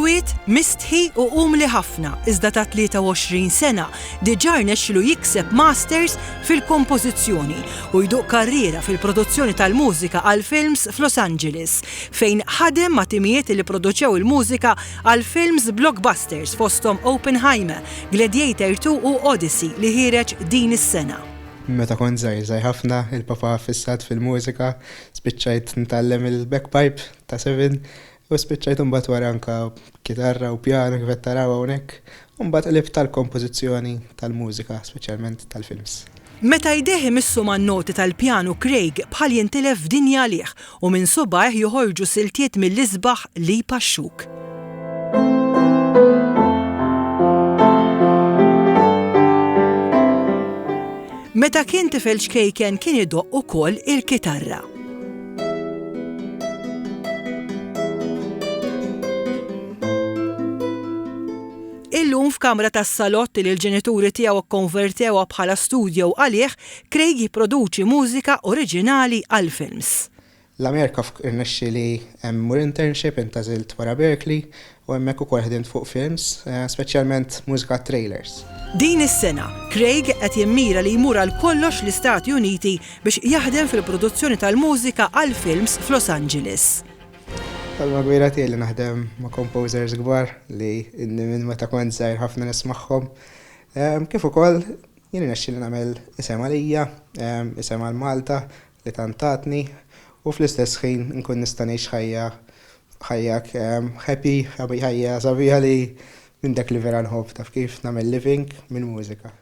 Il-wiet mistħi u qumli ħafna iżda ta' 23 sena diġà rnexxielu jikseb masters fil-kompożizzjoni u jduq karriera fil-produzzjoni tal-mużika għal films f'Los Angeles fejn ħadem ma' timijiet li produċew il-mużika għal films blockbusters fosthom Oppenheimer, Gladiator 2 u Odyssey li ħireġ din is-sena. Meta kont żgħir ħafna, il-papa fissat fil-mużika, spiċċajt nitgħallem il-backpipe ta' 7 u spiċċajt imbagħad wara anke kitarra u pjano kif qed taraw hawnhekk, u mbagħad qlibt tal-kompożizzjoni tal-mużika, speċjalment tal-films. Meta jdejh imissu man-noti tal-pjanu Craig bħal jintilef f'dinja għalih u minn subgħih joħorġu siltiet mill-isbaħ li jpaxxuk. Meta kien tifel xkejken kien idoqq ukoll il-kitarra. Illum f'kamra tas-salott li l-ġenituri tiegħu kkonvertewha bħala studju għalih, Craig jipproduċi mużika oriġinali għal films. L-Amerika rnexxieli mur internship intażilt wara Berkeley u hemmhekk ukoll ħdimt fuq films, speċjalment mużika trailers. Din is-sena, Craig qed jimmira li jmur għal kollox l-Istati Uniti biex jaħdem fil-produzzjoni tal-mużika għal films f'Los Angeles. Tal-magwira tiegħi li naħdem ma' composers kbar li minn meta kont żgħir ħafna nismagħhom. Kif ukoll jien irnexxieli nagħmel isem għalija, isem għal Malta li tantatni u fl-istess ħin nkun nista' ngħix ħajjak happy ħajja sabiħa li minn dak li vera nħobb taf kif nagħmel living minn mużika.